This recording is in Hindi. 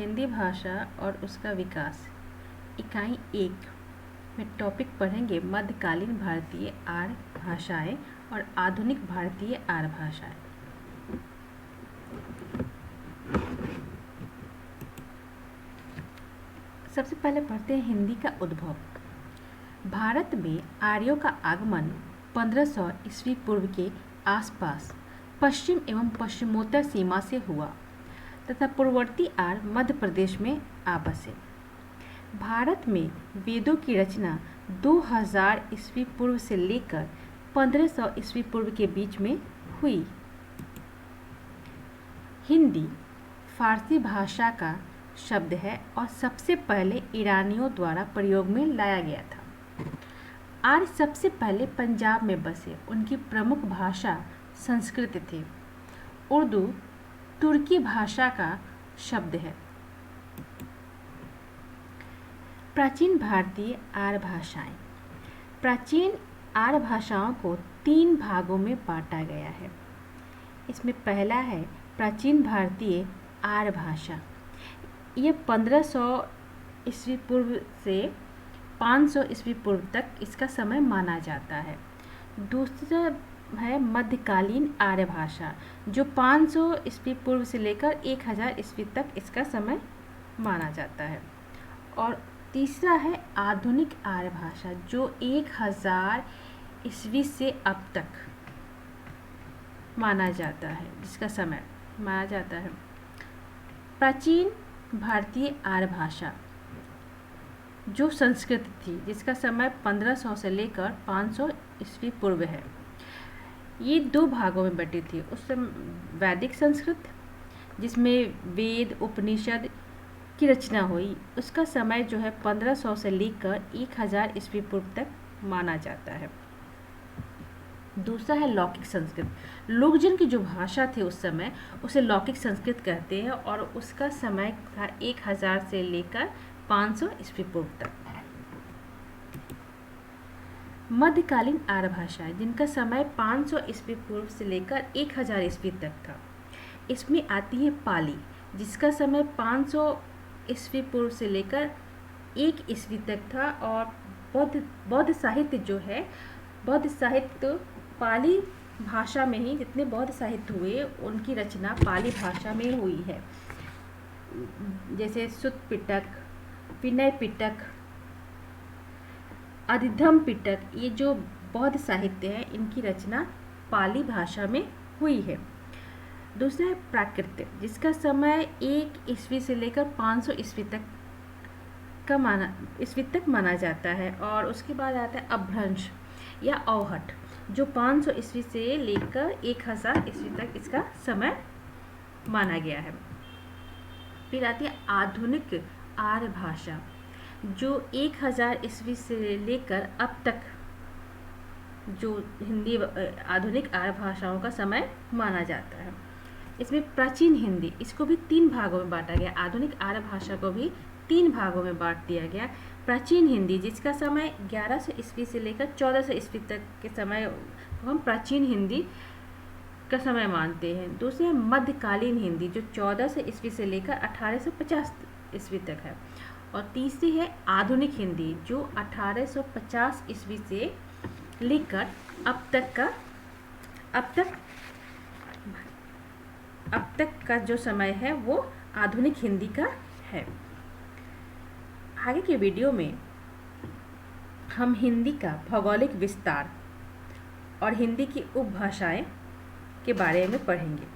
हिंदी भाषा और उसका विकास इकाई 1 में टॉपिक पढ़ेंगे मध्यकालीन भारतीय आर्य भाषाएं और आधुनिक भारतीय आर्य भाषाएं। सबसे पहले पढ़ते हैं हिंदी का उद्भव। भारत में आर्यों का आगमन 1500 ईस्वी पूर्व के आसपास पश्चिम एवं पश्चिमोत्तर सीमा से हुआ तथा पूर्ववर्ती आर्य मध्य प्रदेश में आ बसे। भारत में वेदों की रचना 2000 ईस्वी पूर्व से लेकर 1500 ईस्वी पूर्व के बीच में हुई। हिंदी फारसी भाषा का शब्द है और सबसे पहले ईरानियों द्वारा प्रयोग में लाया गया था। आर्य सबसे पहले पंजाब में बसे। उनकी प्रमुख भाषा संस्कृत थी। उर्दू तुर्की भाषा का शब्द है। प्राचीन भारतीय आर्य भाषाएं। प्राचीन आर्य भाषाओं को 3 भागों में बांटा गया है। इसमें पहला है प्राचीन भारतीय आर्य भाषा। यह 1500 ईस्वी पूर्व से 500 ईस्वी पूर्व तक इसका समय माना जाता है। दूसरा है मध्यकालीन आर्य भाषा, जो 500 ईस्वी पूर्व से लेकर 1000 ईस्वी तक इसका समय माना जाता है। और तीसरा है आधुनिक आर्य भाषा, जो 1000 ईस्वी से अब तक माना जाता है, जिसका समय माना जाता है। प्राचीन भारतीय आर्य भाषा जो संस्कृत थी, जिसका समय 1500 से लेकर 500 ईस्वी पूर्व है। ये 2 भागों में बटी थी। उस समय वैदिक संस्कृत, जिसमें वेद उपनिषद की रचना हुई, उसका समय जो है 1500 से लेकर 1000 ईस्वी पूर्व तक माना जाता है। दूसरा है लौकिक संस्कृत। लोकजन की जो भाषा थी उस समय, उसे लौकिक संस्कृत कहते हैं और उसका समय था 1000 से लेकर 500 ईस्वी पूर्व तक। मध्यकालीन आर्य भाषाएं, जिनका समय 500 ईस्वी पूर्व से लेकर 1000 ईस्वी तक था। इसमें आती है पाली, जिसका समय 500 ईस्वी पूर्व से लेकर 1 ईस्वी तक था। और बौद्ध साहित्य जो है, बौद्ध साहित्य पाली भाषा में ही, जितने बौद्ध साहित्य हुए उनकी रचना पाली भाषा में हुई है। जैसे सुत्त पिटक, विनय पिटक, अधिधम पिटक, ये जो बौद्ध साहित्य है इनकी रचना पाली भाषा में हुई है। दूसरा है प्राकृत, जिसका समय 1 ईस्वी से लेकर 500 ईस्वी तक माना जाता है। और उसके बाद आता है अपभ्रंश या अवहट, जो 500 ईस्वी से लेकर 1000 ईस्वी तक इसका समय माना गया है। फिर आती है आधुनिक आर्य भाषा, जो 1000 ईस्वी से लेकर अब तक जो हिंदी आधुनिक आर्य भाषाओं का समय माना जाता है। इसमें प्राचीन हिंदी, इसको भी 3 भागों में बांटा गया। आधुनिक आर्य भाषा को भी 3 भागों में बांट दिया गया। प्राचीन हिंदी, जिसका समय 1100 ईस्वी से लेकर 1400 ईस्वी तक के समय को हम प्राचीन हिंदी का समय मानते हैं। दूसरे है मध्यकालीन हिंदी, जो 1400 ईस्वी से लेकर 1850 ईस्वी तक है। और तीसरी है आधुनिक हिंदी, जो 1850 ईस्वी से लेकर अब तक का जो समय है वो आधुनिक हिंदी का है। आगे के वीडियो में हम हिंदी का भौगोलिक विस्तार और हिंदी की उपभाषाएं के बारे में पढ़ेंगे।